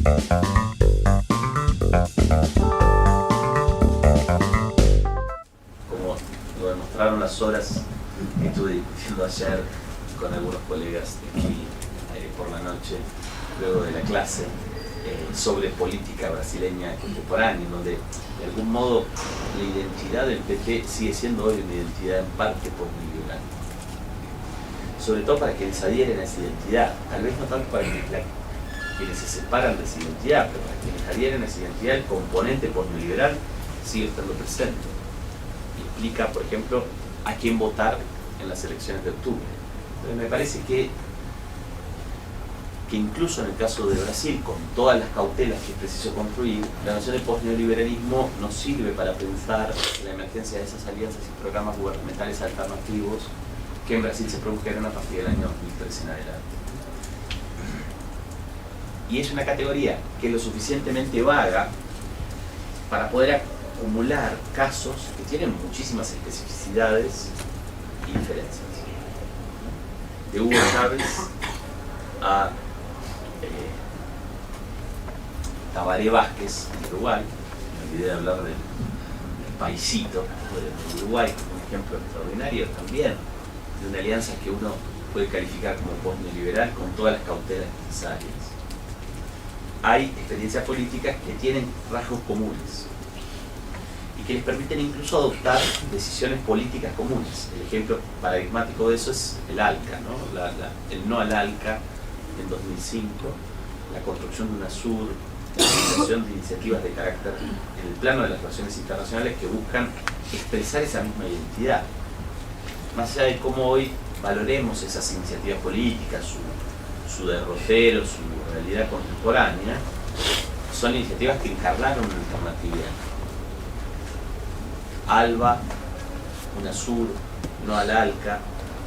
Como lo demostraron las horas que estuve discutiendo ayer con algunos colegas de aquí por la noche, luego de la clase, sobre política brasileña contemporánea, donde de algún modo la identidad del PT sigue siendo hoy una identidad en parte posneoliberal. Sobre todo para quienes adhieren a esa identidad, tal vez no tanto para quienes se separan de esa identidad, pero para quienes adhieren a esa identidad, el componente posneoliberal sigue estando presente. Implica, por ejemplo, a quién votar en las elecciones de octubre. Pero me parece que incluso en el caso de Brasil, con todas las cautelas que es preciso construir, la noción de posneoliberalismo nos sirve para pensar la emergencia de esas alianzas y programas gubernamentales alternativos que en Brasil se produjeron a partir del año 2013 en adelante. Y es una categoría que es lo suficientemente vaga para poder acumular casos que tienen muchísimas especificidades y diferencias. De Hugo Chávez a Tabaré Vázquez en Uruguay, me olvidé de hablar del paisito de Uruguay como un ejemplo extraordinario también de una alianza que uno puede calificar como postneoliberal con todas las cautelas necesarias. Hay experiencias políticas que tienen rasgos comunes y que les permiten incluso adoptar decisiones políticas comunes. El ejemplo paradigmático de eso es el ALCA, ¿no? El no al ALCA en 2005, la construcción de UNASUR, la realización de iniciativas de carácter en el plano de las relaciones internacionales que buscan expresar esa misma identidad. Más allá de cómo hoy valoremos esas iniciativas políticas, su derrotero, su realidad contemporánea, son iniciativas que encarnaron una alternatividad. ALBA, UNASUR, no al ALCA,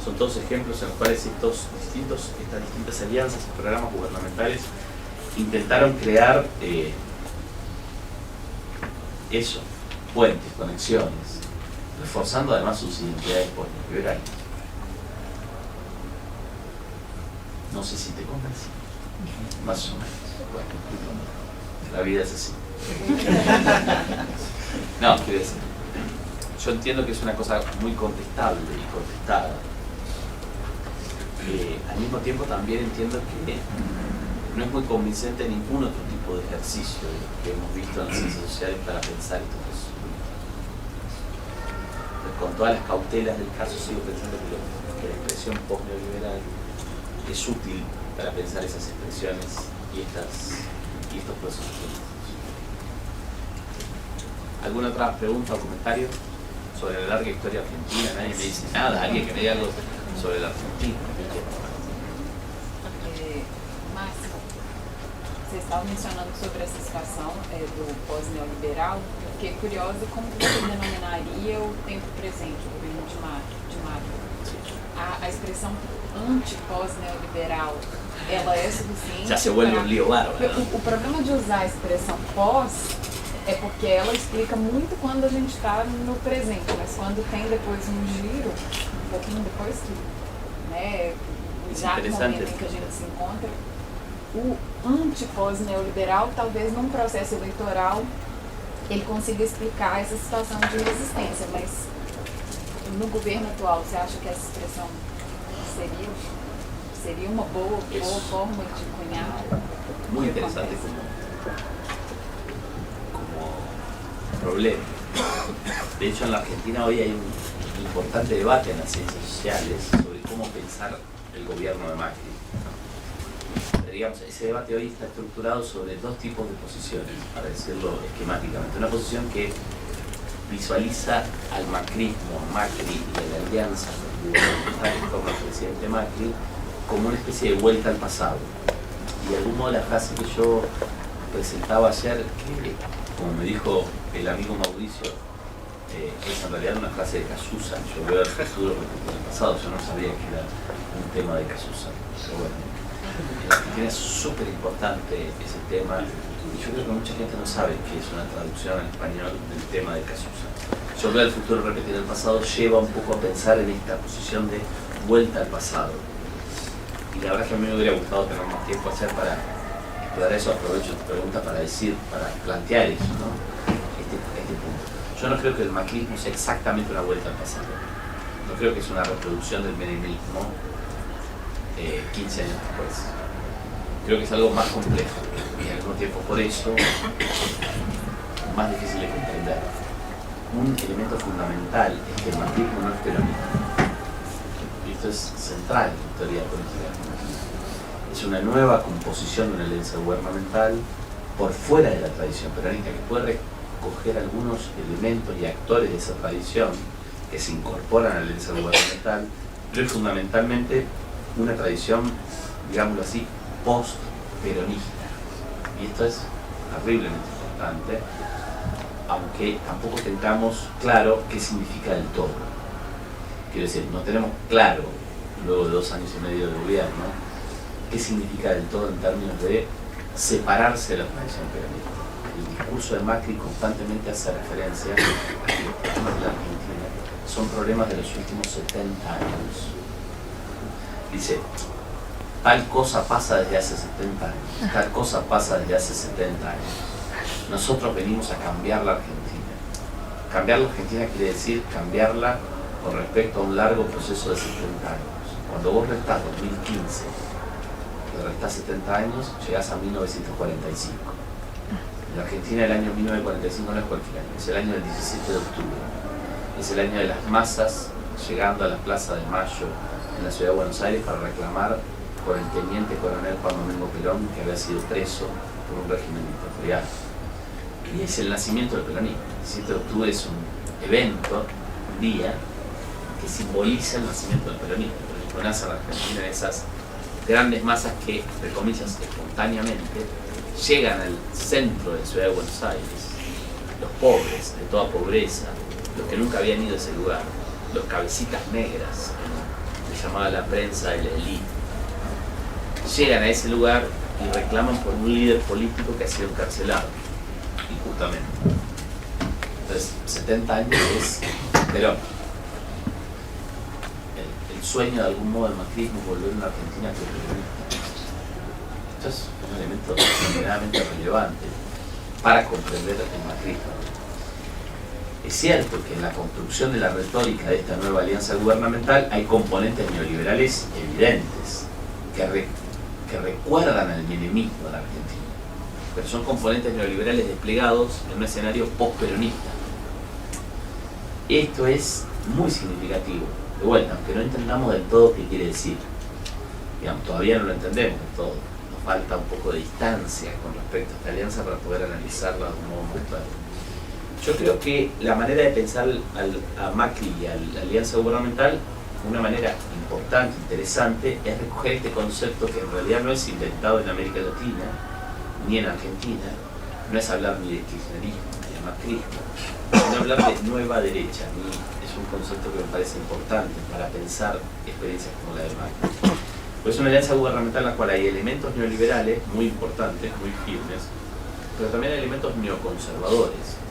son todos ejemplos en los cuales estas distintas alianzas y programas gubernamentales intentaron crear puentes, conexiones, reforzando además sus identidades postneoliberales. No sé si te convencí, más o menos. Bueno, la vida es así. No, quiero decir, yo entiendo que es una cosa muy contestable y contestada. Al mismo tiempo también entiendo que no es muy convincente ningún otro tipo de ejercicio de lo que hemos visto en las ciencias sociales para pensar estos casos. Con todas las cautelas del caso sigo pensando que la expresión postneoliberal es útil para pensar esas expresiones y estos procesos políticos. ¿Alguna otra pregunta o comentario sobre la larga historia argentina? Nadie me dice nada, alguien que me diga algo sobre la Argentina. Márcio, você estava mencionando sobre essa situação do pós-neoliberal. Eu fiquei curiosa como você denominaria o tempo presente, o governo de Macri. A expressão anti-pós-neoliberal, ela é suficiente? Já se vuelve um lío bárbaro. O problema de usar a expressão pós é porque ela explica muito quando a gente está no presente, mas quando tem depois um giro, um pouquinho depois que, né, já no momento em que a gente se encontra, o anti-pós-neoliberal, talvez num processo eleitoral, ele consiga explicar essa situação de resistência, mas no governo atual, você acha que essa expressão seria uma boa forma de cunhar? Muy interesante como problema. De hecho, en la Argentina hoy hay un importante debate en las ciencias sociales sobre cómo pensar el gobierno de Macri. Pero, digamos, ese debate hoy está estructurado sobre dos tipos de posiciones, para decirlo esquemáticamente. Una posición que visualiza al macrismo, Macri y a la alianza gubernamental en torno al presidente Macri como una especie de vuelta al pasado. Y de algún modo la frase que yo presentaba ayer, que como me dijo el amigo Mauricio, es en realidad una frase de Casusa. Yo veo el futuro respecto al pasado, yo no sabía que era un tema de Casusa. Pero bueno, en Argentina es súper importante ese tema y yo creo que mucha gente no sabe que es una traducción al español del tema de Casusa. Yo veo el futuro repetir el pasado lleva un poco a pensar en esta posición de vuelta al pasado. Y la verdad es que a mí me hubiera gustado tener más tiempo ayer para Y ahora eso aprovecho tu pregunta para plantear eso, ¿no? Este punto. Yo no creo que el macrismo sea exactamente una vuelta al pasado. No creo que es una reproducción del menemismo 15 años después. Creo que es algo más complejo y al mismo tiempo por eso más difícil de comprender. Un elemento fundamental es que el macrismo no es peronista. Y esto es central en la teoría política. Es una nueva composición de una alianza gubernamental por fuera de la tradición peronista que puede recoger algunos elementos y actores de esa tradición que se incorporan a la alianza gubernamental, pero es fundamentalmente una tradición, digámoslo así, post-peronista. Y esto es terriblemente importante, aunque tampoco tengamos claro qué significa del todo. Quiero decir, no tenemos claro, luego de 2 años y medio de gobierno, qué significa del todo en términos de separarse de la tradición peronista. El discurso de Macri constantemente hace referencia a que los problemas de la Argentina son problemas de los últimos 70 años. Dice, tal cosa pasa desde hace 70 años, tal cosa pasa desde hace 70 años. Nosotros venimos a cambiar la Argentina. Cambiar la Argentina quiere decir cambiarla con respecto a un largo proceso de 70 años. Cuando vos restás 2015, que restás 70 años, llegás a 1945. En la Argentina el año 1945 no es cualquier año, es el año del 17 de octubre. Es el año de las masas llegando a la Plaza de Mayo en la ciudad de Buenos Aires para reclamar por el teniente coronel Juan Domingo Perón, que había sido preso por un régimen dictatorial. Y es el nacimiento del peronismo. El 17 de octubre es un evento, un día, que simboliza el nacimiento del peronismo. El peronismo nace en la Argentina en esas grandes masas que, entre comillas, espontáneamente, llegan al centro de la ciudad de Buenos Aires, los pobres, de toda pobreza, los que nunca habían ido a ese lugar, los cabecitas negras, que llamaba la prensa de la élite, llegan a ese lugar y reclaman por un líder político que ha sido encarcelado, injustamente. Entonces, 70 años es Perón. El sueño de algún modo del macrismo es volver a una Argentina peronista. Esto es un elemento extremadamente relevante para comprender el macrismo. Es cierto que en la construcción de la retórica de esta nueva alianza gubernamental hay componentes neoliberales evidentes que recuerdan al menemismo de la Argentina, pero son componentes neoliberales desplegados en un escenario post-peronista. Esto es muy significativo. De vuelta, aunque no entendamos del todo qué quiere decir, digamos, todavía no lo entendemos del todo, nos falta un poco de distancia con respecto a esta alianza para poder analizarla de un modo muy claro. Yo creo que la manera de pensar a Macri y a la alianza gubernamental, una manera importante, interesante, es recoger este concepto que en realidad no es inventado en América Latina, ni en Argentina, no es hablar ni de kirchnerismo, ni de macrismo, sino hablar de nueva derecha. A mí es un concepto que me parece importante para pensar experiencias como la de Macri. Pues es una alianza gubernamental en la cual hay elementos neoliberales muy importantes, muy firmes, pero también hay elementos neoconservadores.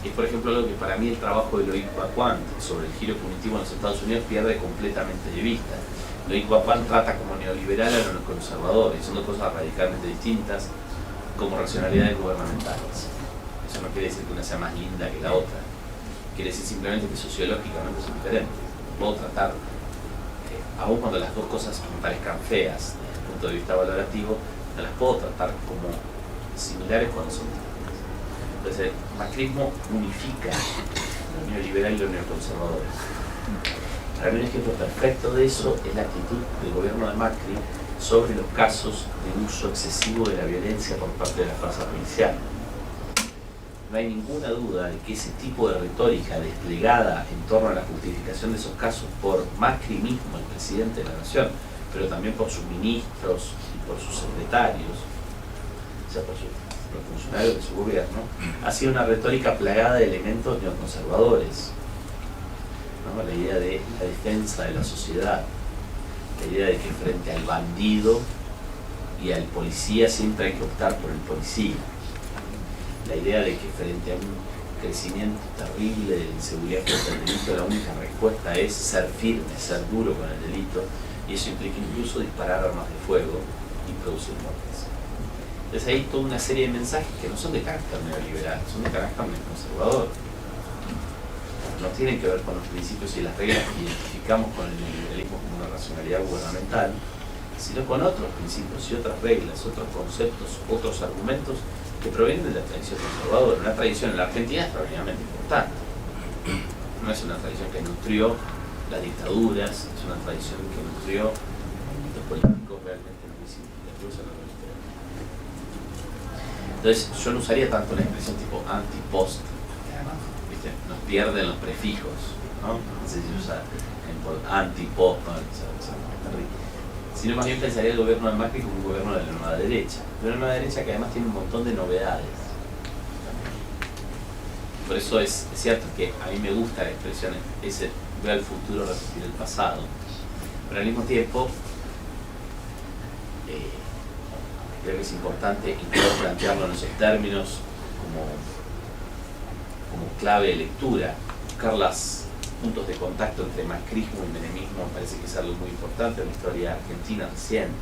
Es, por ejemplo, algo que para mí el trabajo de Loïc Wacquant sobre el giro punitivo en los Estados Unidos pierde completamente de vista. Loïc Wacquant trata como neoliberal a los conservadores, son dos cosas radicalmente distintas como racionalidades gubernamentales. Eso no quiere decir que una sea más linda que la otra, quiere decir simplemente que sociológicamente son diferentes. Puedo tratar, aun cuando las dos cosas me parezcan feas desde el punto de vista valorativo, no las puedo tratar como similares cuando son distintas. Entonces, el macrismo unifica lo neoliberal y lo neoconservador. Para mí un ejemplo perfecto de eso es la actitud del gobierno de Macri sobre los casos de uso excesivo de la violencia por parte de la fuerza policial. No hay ninguna duda de que ese tipo de retórica desplegada en torno a la justificación de esos casos por Macri mismo, el presidente de la nación, pero también por sus ministros y por sus secretarios, o sea, por los funcionarios de su gobierno, ha sido una retórica plagada de elementos neoconservadores, ¿no? La idea de la defensa de la sociedad, la idea de que frente al bandido y al policía siempre hay que optar por el policía, la idea de que frente a un crecimiento terrible de la inseguridad frente al delito, la única respuesta es ser firme, ser duro con el delito, y eso implica incluso disparar armas de fuego y producir muertes. Entonces hay toda una serie de mensajes que no son de carácter neoliberal, son de carácter conservador. No tienen que ver con los principios y las reglas que identificamos con el neoliberalismo como una racionalidad gubernamental, sino con otros principios y otras reglas, otros conceptos, otros argumentos que provienen de la tradición conservadora. Una tradición en la Argentina extraordinariamente importante. No es una tradición que nutrió las dictaduras, es una tradición que nutrió los políticos realmente muy significativos en la historia. Entonces yo no usaría tanto la expresión tipo anti-post, que además nos pierden los prefijos, ¿no? No sé si usa anti-post, ¿no? Sino más bien pensaría el gobierno de Macri como un gobierno de la nueva derecha. De la nueva derecha que además tiene un montón de novedades. Por eso es cierto que a mí me gusta la expresión ese ver el futuro, repetir el pasado. Pero al mismo tiempo creo que es importante incluso plantearlo en esos términos como clave de lectura, buscar los puntos de contacto entre macrismo y menemismo. Me parece que es algo muy importante en la historia argentina reciente.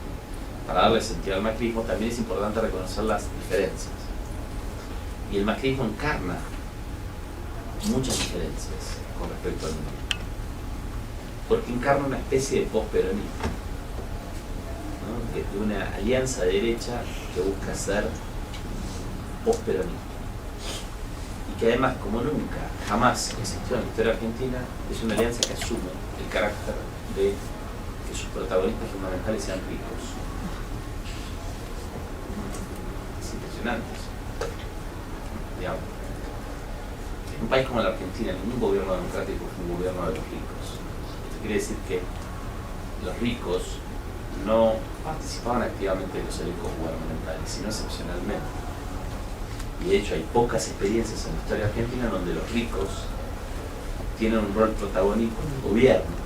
Para darle sentido al macrismo también es importante reconocer las diferencias. Y el macrismo encarna muchas diferencias con respecto al menemismo, porque encarna una especie de posperonismo, ¿no? De una alianza de derecha que busca ser posperonista. Y que además, como nunca, jamás existió en la historia argentina, es una alianza que asume el carácter de que sus protagonistas fundamentales sean ricos. Es impresionante eso. Digamos, en un país como la Argentina, ningún gobierno democrático fue un gobierno de los ricos. Esto quiere decir que los ricos no participaban activamente de los elencos gubernamentales, sino excepcionalmente. Y de hecho hay pocas experiencias en la historia argentina donde los ricos tienen un rol protagónico en el gobierno.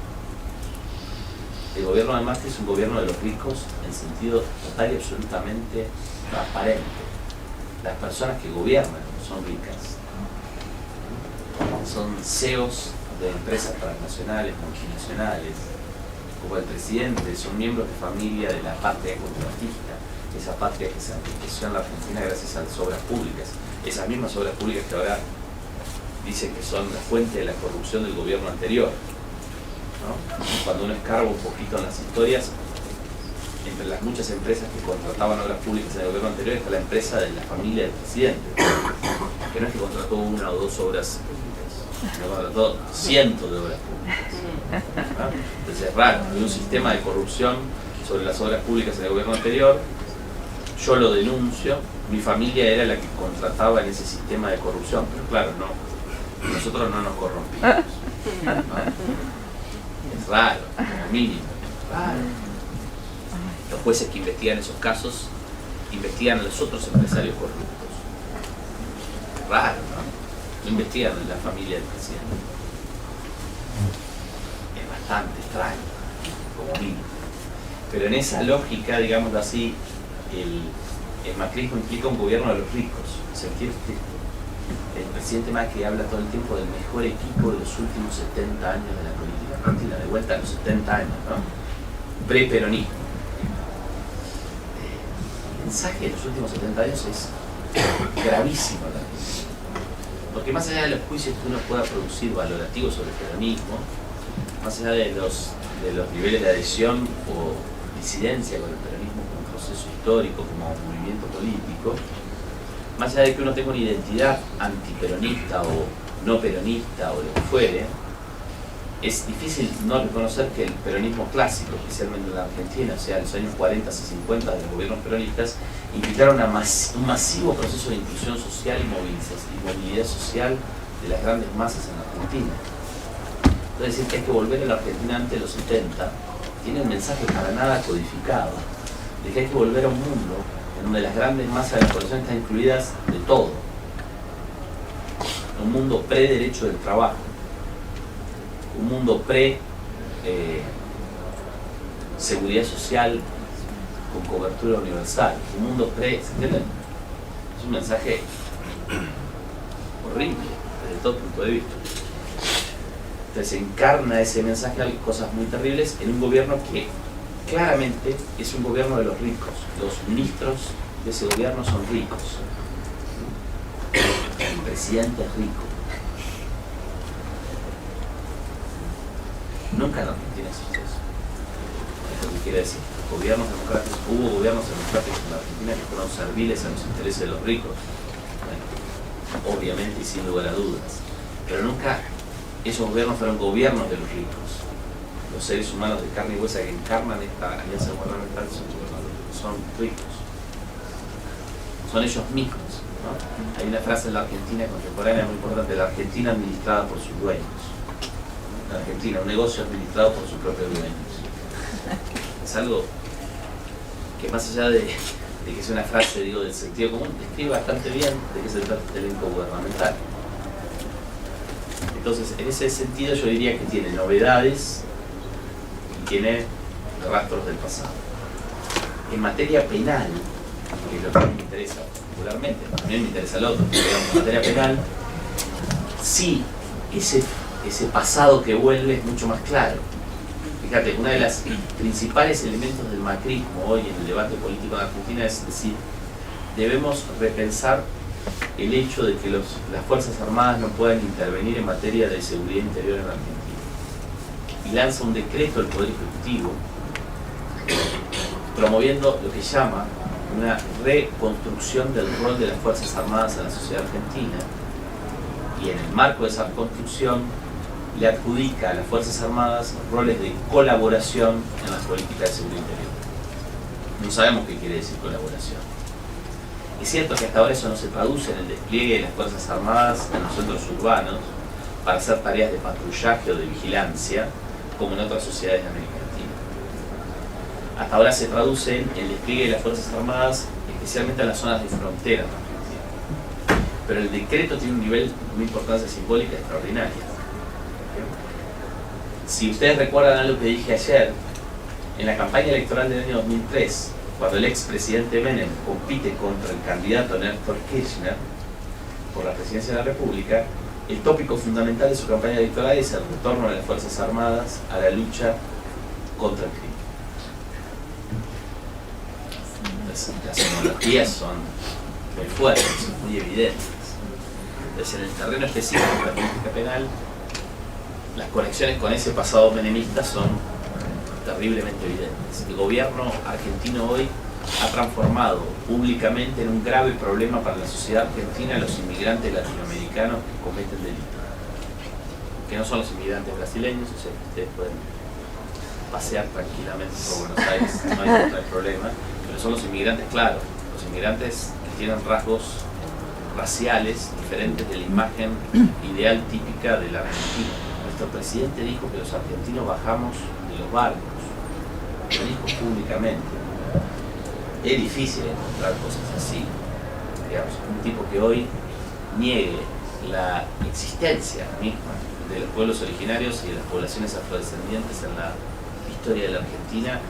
El gobierno de Macri es un gobierno de los ricos en sentido total y absolutamente transparente. Las personas que gobiernan son ricas. Son CEOs de empresas transnacionales, multinacionales, como el presidente, son miembros de familia de la patria contratista, esa patria que se enriqueció en la Argentina gracias a las obras públicas, esas mismas obras públicas que ahora dicen que son la fuente de la corrupción del gobierno anterior, ¿no? Cuando uno escarba un poquito en las historias, entre las muchas empresas que contrataban obras públicas en el gobierno anterior está la empresa de la familia del presidente, que no es que contrató una o dos obras públicas, sino contrató cientos de obras públicas, ¿no? Entonces es raro, hay un sistema de corrupción sobre las obras públicas en el gobierno anterior. Yo lo denuncio, mi familia era la que contrataba en ese sistema de corrupción, pero claro, no, nosotros no nos corrompimos, ¿no? Es raro, como mínimo, raro. Los jueces que investigan esos casos investigan a los otros empresarios corruptos. Raro, ¿no? No investigan a la familia del presidente. Es bastante extraño, como mínimo. Pero en esa lógica, digámoslo así, el macrismo implica un gobierno de los ricos. Sentir que el presidente Macri habla todo el tiempo del mejor equipo de los últimos 70 años de la política argentina, de vuelta a los 70 años, ¿no? Pre-peronismo. El mensaje de los últimos 70 años es gravísimo también. Porque más allá de los juicios que uno pueda producir valorativos sobre el peronismo, más allá de los niveles de adhesión o disidencia con el peronismo como proceso histórico, como movimiento político, más allá de que uno tenga una identidad antiperonista o no peronista o lo que fuere, es difícil no reconocer que el peronismo clásico, especialmente en la Argentina, o sea, en los años 40 y 50 de los gobiernos peronistas, implicaron un masivo proceso de inclusión social y movilidad social de las grandes masas en la Argentina. Es decir, que hay que volver a la Argentina antes de los 70, tiene el mensaje para nada codificado, de que hay que volver a un mundo en donde las grandes masas de la población están incluidas de todo. Un mundo pre-derecho del trabajo, un mundo pre-seguridad social con cobertura universal, un mundo ¿se entienden? Es un mensaje horrible desde todo punto de vista. Entonces encarna ese mensaje a cosas muy terribles en un gobierno que claramente es un gobierno de los ricos. Los ministros de ese gobierno son ricos. El presidente es rico. Nunca en Argentina existió eso. Es lo que quiere decir. Gobiernos democráticos, hubo gobiernos democráticos en la Argentina que fueron serviles a los intereses de los ricos. Bueno, obviamente y sin lugar a dudas. Pero nunca esos gobiernos fueron gobiernos de los ricos. Los seres humanos de carne y hueso que encarnan esta alianza gubernamental son ricos. Son ellos mismos, ¿no? Hay una frase en la Argentina contemporánea muy importante: la Argentina administrada por sus dueños. La Argentina, un negocio administrado por sus propios dueños. Es algo que, más allá de que sea una frase, digo, del sentido común, describe bastante bien de qué se trata este elenco gubernamental. Entonces, en ese sentido yo diría que tiene novedades y tiene rastros del pasado. En materia penal, que es lo que a mí me interesa particularmente, también me interesa el otro, pero digamos, en materia penal, sí, ese pasado que vuelve es mucho más claro. Fíjate, uno de los principales elementos del macrismo hoy en el debate político en Argentina es decir, debemos repensar el hecho de que las Fuerzas Armadas no puedan intervenir en materia de seguridad interior en Argentina. Y lanza un decreto del Poder Ejecutivo promoviendo lo que llama una reconstrucción del rol de las Fuerzas Armadas en la sociedad argentina. Y en el marco de esa construcción le adjudica a las Fuerzas Armadas roles de colaboración en las políticas de seguridad interior. No sabemos qué quiere decir colaboración. Es cierto que hasta ahora eso no se traduce en el despliegue de las Fuerzas Armadas en los centros urbanos para hacer tareas de patrullaje o de vigilancia, como en otras sociedades de América Latina. Hasta ahora se traduce en el despliegue de las Fuerzas Armadas, especialmente en las zonas de frontera en Argentina. Pero el decreto tiene un nivel de una importancia simbólica extraordinaria. Si ustedes recuerdan algo que dije ayer, en la campaña electoral del año 2003, cuando el expresidente Menem compite contra el candidato Néstor Kirchner por la presidencia de la República, el tópico fundamental de su campaña electoral es el retorno de las Fuerzas Armadas a la lucha contra el crimen. Las analogías son muy fuertes, son muy evidentes. Entonces, en el terreno específico de la política penal, las conexiones con ese pasado menemista son terriblemente evidentes. El gobierno argentino hoy ha transformado públicamente en un grave problema para la sociedad argentina a los inmigrantes latinoamericanos que cometen delitos. Que no son los inmigrantes brasileños, o sea, ustedes pueden pasear tranquilamente por Buenos Aires, no hay problema, pero son los inmigrantes, claro, los inmigrantes que tienen rasgos raciales diferentes de la imagen ideal típica de la Argentina. Nuestro presidente dijo que los argentinos bajamos de los barcos, lo dijo públicamente. Es difícil encontrar cosas así. Digamos, un tipo que hoy niegue la existencia misma de los pueblos originarios y de las poblaciones afrodescendientes en la historia de la Argentina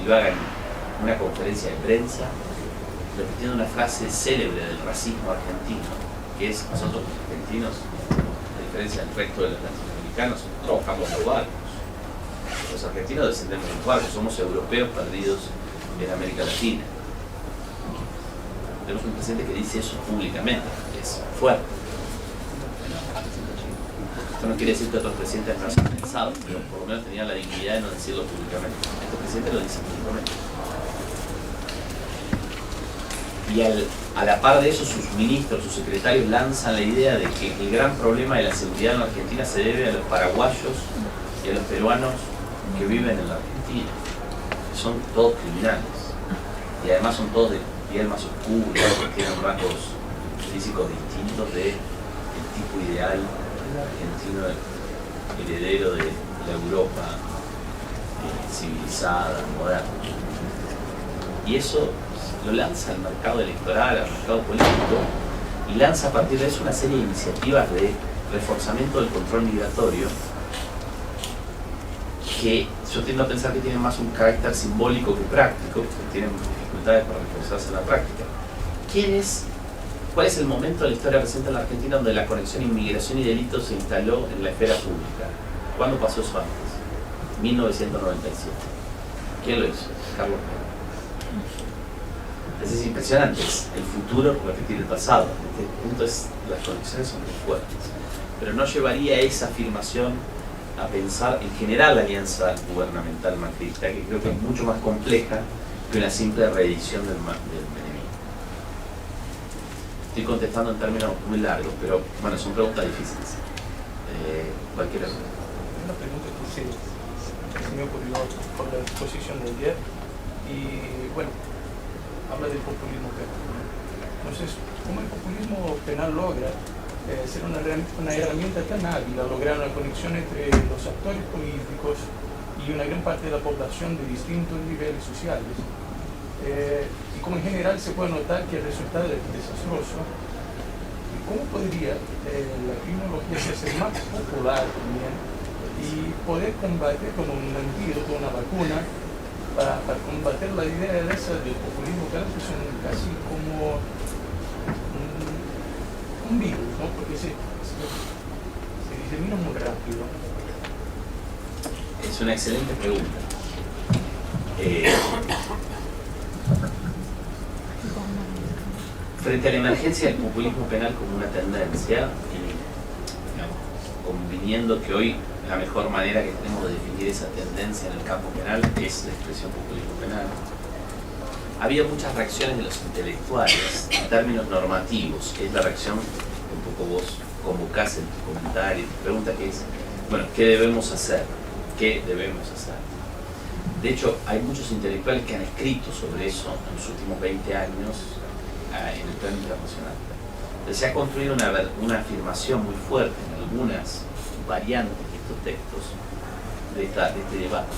y lo haga en una conferencia de prensa repitiendo una frase célebre del racismo argentino, que es: nosotros los argentinos, a diferencia del resto de los latinoamericanos, nosotros bajamos los barcos. Los argentinos descendemos de los barcos, somos europeos perdidos en América Latina. Tenemos un presidente que dice eso públicamente, es fuerte. Esto no quiere decir que otros presidentes no hayan pensado, pero por lo menos tenían la dignidad de no decirlo públicamente. Este presidente lo dice públicamente. Y a la par de eso, sus ministros, sus secretarios lanzan la idea de que el gran problema de la seguridad en la Argentina se debe a los paraguayos y a los peruanos que viven en la Argentina. Son todos criminales. Y además son todos de piel más oscura, que tienen rasgos físicos distintos del tipo ideal argentino, heredero de la Europa civilizada, moderna. Y eso lo lanza al mercado electoral, al mercado político, y lanza a partir de eso una serie de iniciativas de reforzamiento del control migratorio que yo tiendo a pensar que tienen más un carácter simbólico que práctico, que tienen dificultades para reforzarse en la práctica. ¿Cuál es el momento de la historia reciente en la Argentina donde la conexión inmigración y delitos se instaló en la esfera pública? ¿Cuándo pasó eso antes? 1997. ¿Quién lo hizo? Carlos Menem. Es Es impresionante, es el futuro repetir el pasado. En este punto las conexiones son muy fuertes. Pero no llevaría esa afirmación a pensar en general la alianza gubernamental macrista, que creo que es mucho más compleja que una simple reedición del menemismo. Estoy contestando en términos muy largos, pero bueno, son preguntas difíciles. Cualquiera. Una pregunta que se me ocurrió por la exposición de ayer, y bueno, habla del populismo penal. Entonces, ¿cómo el populismo penal logra ser una herramienta tan hábil a lograr una conexión entre los actores políticos y una gran parte de la población de distintos niveles sociales? Y como en general se puede notar que el resultado es desastroso, ¿cómo podría la criminología ser más popular también y poder combatir con un antídoto, una vacuna, para combater la idea esa del populismo penal, que son casi como un virus, ¿no? Porque se disemina muy rápido? Es una excelente pregunta. Frente a la emergencia del populismo penal como una tendencia, conviniendo que hoy la mejor manera que tenemos de definir esa tendencia en el campo penal es la expresión populismo penal, había muchas reacciones de los intelectuales en términos normativos, que es la reacción que un poco vos convocás en tu comentario, tu pregunta, que es, bueno, ¿qué debemos hacer? ¿Qué debemos hacer? De hecho, hay muchos intelectuales que han escrito sobre eso en los últimos 20 años en el plano internacional. Entonces, se ha construido una afirmación muy fuerte en algunas variantes de estos textos, de este debate,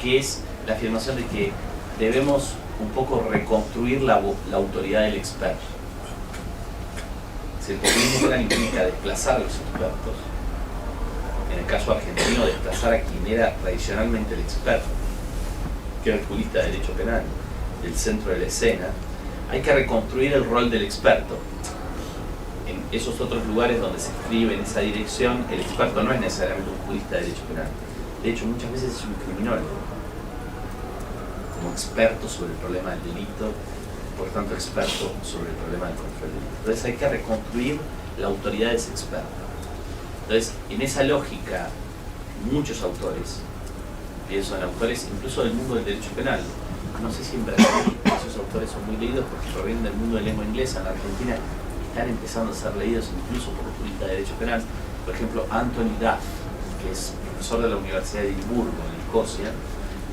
que es la afirmación de que debemos un poco reconstruir la autoridad del experto. Si el populismo penal implica desplazar a los expertos, en el caso argentino desplazar a quien era tradicionalmente el experto, que era el jurista de derecho penal, del centro de la escena, hay que reconstruir el rol del experto. En esos otros lugares donde se escribe en esa dirección, el experto no es necesariamente un jurista de derecho penal. De hecho, muchas veces es un criminólogo, como experto sobre el problema del delito, por tanto experto sobre el problema del control del delito. Entonces hay que reconstruir la autoridad de ese experto. Entonces, en esa lógica, muchos autores, pienso en autores incluso del mundo del derecho penal, no sé si en Brasil esos autores son muy leídos porque provienen del mundo de lengua inglesa, en la Argentina están empezando a ser leídos incluso por los juristas de derecho penal. Por ejemplo, Anthony Duff, que es profesor de la Universidad de Edimburgo, en Escocia,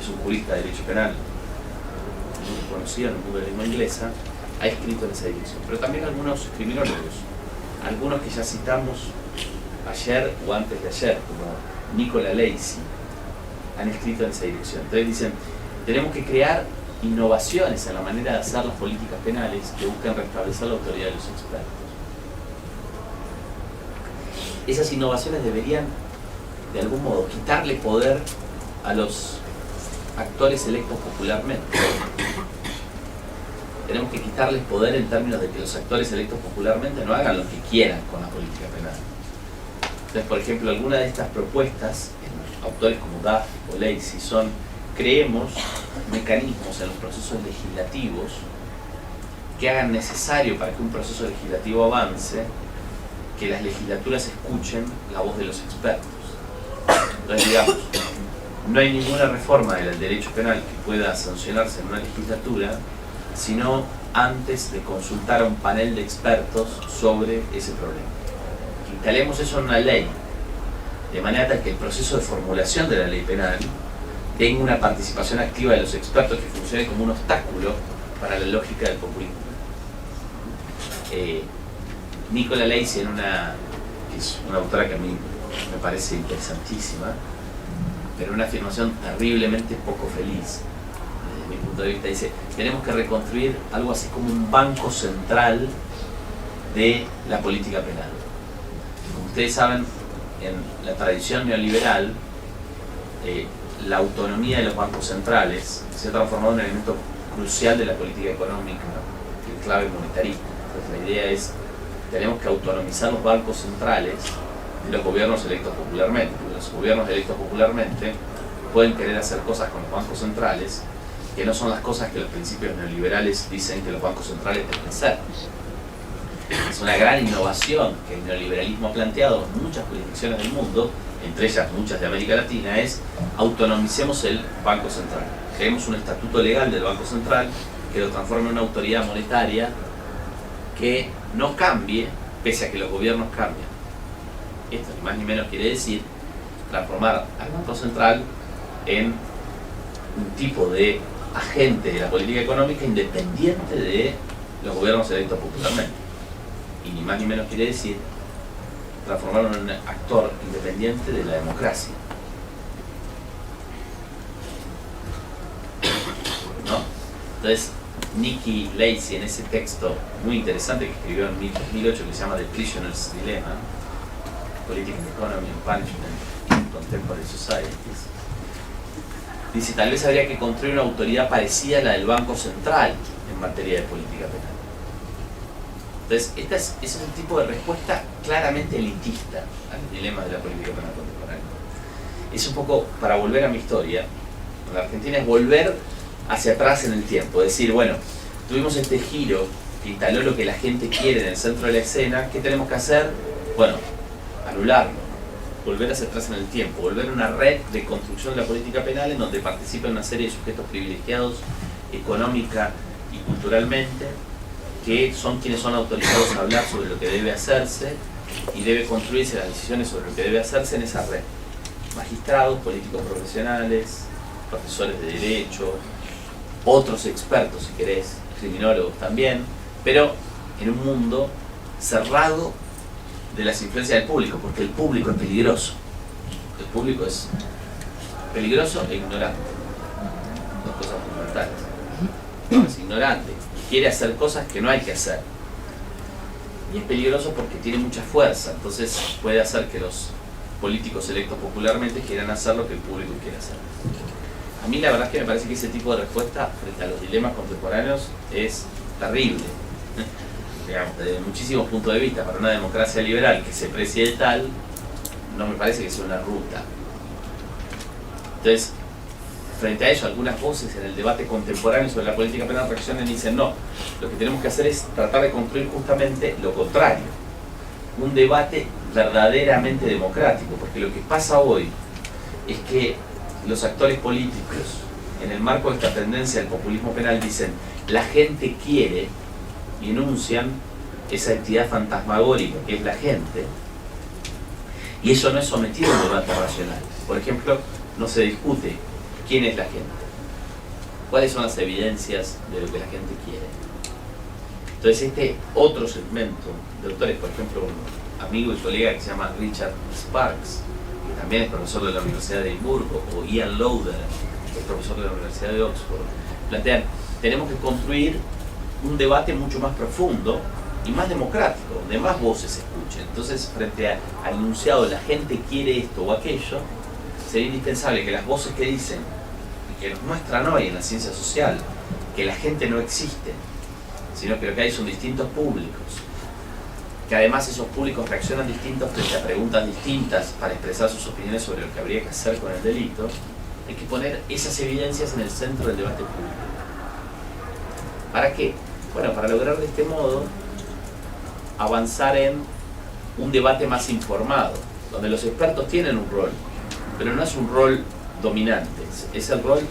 es un jurista de derecho penal muy conocido en el mundo de lengua inglesa, ha escrito en esa dirección. Pero también algunos criminólogos, algunos que ya citamos ayer o antes de ayer, como Nicola Lacey, han escrito en esa dirección. Entonces dicen, tenemos que crear innovaciones en la manera de hacer las políticas penales que buscan restablecer la autoridad de los expertos. Esas innovaciones deberían, de algún modo, quitarle poder a los actores electos popularmente. Tenemos que quitarles poder en términos de que los actores electos popularmente no hagan lo que quieran con la política penal. Entonces, por ejemplo, algunas de estas propuestas, en autores como Duff o Lacey, son: creemos mecanismos en los procesos legislativos que hagan necesario para que un proceso legislativo avance, que las legislaturas escuchen la voz de los expertos. Entonces, digamos, no hay ninguna reforma del derecho penal que pueda sancionarse en una legislatura sino antes de consultar a un panel de expertos sobre ese problema. Instalemos eso en una ley, de manera tal que el proceso de formulación de la ley penal tenga una participación activa de los expertos que funcione como un obstáculo para la lógica del populismo. Nicola Lacey, que es una autora que a mí me parece interesantísima, pero una afirmación terriblemente poco feliz desde mi punto de vista, dice: tenemos que reconstruir algo así como un banco central de la política penal. Como ustedes saben, en la tradición neoliberal, la autonomía de los bancos centrales se ha transformado en un elemento crucial de la política económica en clave monetarista. Entonces, la idea es: tenemos que autonomizar los bancos centrales de los gobiernos electos popularmente. Los gobiernos electos popularmente pueden querer hacer cosas con los bancos centrales que no son las cosas que los principios neoliberales dicen que los bancos centrales deben ser. Es una gran innovación que el neoliberalismo ha planteado en muchas jurisdicciones del mundo, entre ellas muchas de América Latina, es autonomicemos el Banco Central. Creemos un estatuto legal del Banco Central que lo transforme en una autoridad monetaria que no cambie pese a que los gobiernos cambian. Esto ni más ni menos quiere decir transformar al Banco Central en un tipo de agente de la política económica independiente de los gobiernos electos popularmente. Y ni más ni menos quiere decir transformarlo en un actor independiente de la democracia. ¿No? Entonces, Nikki Lacey, en ese texto muy interesante que escribió en 2008 que se llama The Prisoner's Dilemma, Political Economy and Punishment in Contemporary Societies, dice, tal vez habría que construir una autoridad parecida a la del Banco Central en materia de política penal. Entonces, ese es un tipo de respuesta claramente elitista al dilema de la política penal contemporánea. Es un poco, para volver a mi historia, en la Argentina es volver hacia atrás en el tiempo, decir, bueno, tuvimos este giro que instaló lo que la gente quiere en el centro de la escena, ¿qué tenemos que hacer? Bueno, anularlo, volver hacia atrás en el tiempo, volver a una red de construcción de la política penal en donde participan una serie de sujetos privilegiados económica y culturalmente, que son quienes son autorizados a hablar sobre lo que debe hacerse y debe construirse las decisiones sobre lo que debe hacerse en esa red. Magistrados, políticos profesionales, profesores de derecho, otros expertos, si querés, criminólogos también, pero en un mundo cerrado de las influencias del público, porque el público es peligroso. El público es peligroso e ignorante. Dos cosas fundamentales. No, es ignorante, quiere hacer cosas que no hay que hacer. Y es peligroso porque tiene mucha fuerza, entonces puede hacer que los políticos electos popularmente quieran hacer lo que el público quiere hacer. A mí la verdad es que me parece que ese tipo de respuesta frente a los dilemas contemporáneos es terrible. Digamos, desde muchísimos puntos de vista, para una democracia liberal que se precie de tal, no me parece que sea una ruta. Entonces, frente a ello, algunas voces en el debate contemporáneo sobre la política penal reaccionan y dicen, no, lo que tenemos que hacer es tratar de construir justamente lo contrario, un debate verdaderamente democrático, porque lo que pasa hoy es que los actores políticos, en el marco de esta tendencia del populismo penal, dicen, la gente quiere, y enuncian esa entidad fantasmagórica que es la gente, y eso no es sometido a un debate racional. Por ejemplo, no se discute quién es la gente, cuáles son las evidencias de lo que la gente quiere. Entonces este otro segmento de autores, por ejemplo, un amigo y colega que se llama Richard Sparks, que también es profesor de la Universidad de Edimburgo, o Ian Lauder, que es profesor de la Universidad de Oxford, plantean, tenemos que construir un debate mucho más profundo y más democrático, donde más voces se escuchen. Entonces, frente al enunciado la gente quiere esto o aquello, sería indispensable que las voces que dicen, y que nos muestran hoy en la ciencia social, que la gente no existe, sino que lo que hay son distintos públicos, que además esos públicos reaccionan distintos frente a preguntas distintas para expresar sus opiniones sobre lo que habría que hacer con el delito, hay que poner esas evidencias en el centro del debate público. ¿Para qué? Bueno, para lograr de este modo avanzar en un debate más informado, donde los expertos tienen un rol, pero no es un rol dominante, es el rol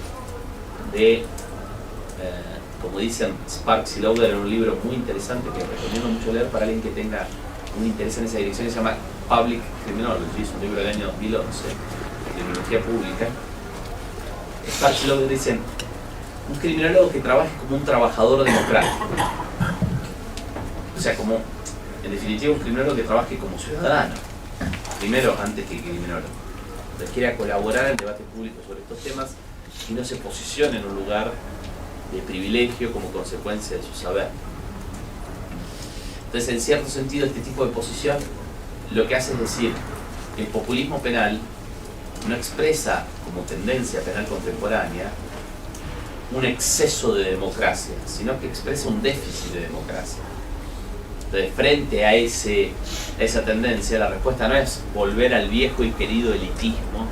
de, como dicen Sparks y Lauder en un libro muy interesante que recomiendo mucho leer para alguien que tenga un interés en esa dirección, se llama Public Criminology, es un libro del año 2011, de criminología pública. Sparks y Lauder dicen, un criminólogo que trabaje como un trabajador democrático. O sea, como, en definitiva, un criminólogo que trabaje como ciudadano, primero antes que criminólogo. Entonces quiera colaborar en el debate público sobre estos temas y no se posicione en un lugar de privilegio como consecuencia de su saber. Entonces, en cierto sentido, este tipo de posición lo que hace es decir, el populismo penal no expresa como tendencia penal contemporánea un exceso de democracia, sino que expresa un déficit de democracia. Entonces, frente a esa tendencia, la respuesta no es volver al viejo y querido elitismo,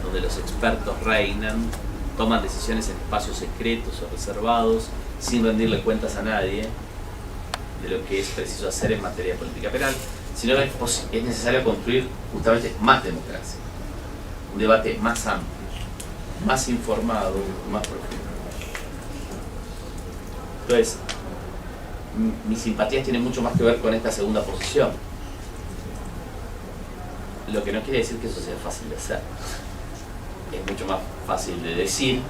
donde los expertos reinan toman decisiones en espacios secretos o reservados, sin rendirle cuentas a nadie de lo que es preciso hacer en materia de política penal, sino que es necesario construir justamente más democracia, un debate más amplio, más informado, más profundo. Entonces, mis simpatías tienen mucho más que ver con esta segunda posición, lo que no quiere decir que eso sea fácil de hacer. Es mucho más fácil de decir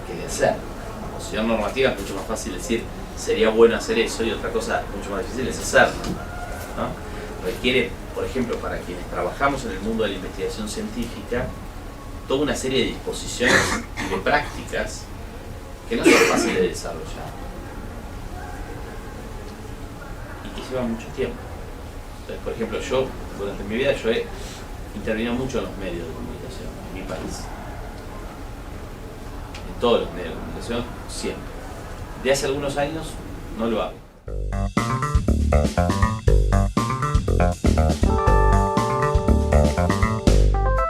que de hacer. La posición normativa es mucho más fácil decir sería bueno hacer eso, y otra cosa mucho más difícil es hacerlo, ¿no? Requiere, por ejemplo, para quienes trabajamos en el mundo de la investigación científica, toda una serie de disposiciones y de prácticas que no son fáciles de desarrollar y que llevan mucho tiempo. Entonces, por ejemplo, yo durante mi vida he intervenido mucho en los medios de comunicación en mi país, en todos los medios de comunicación, siempre. De hace algunos años no lo hago.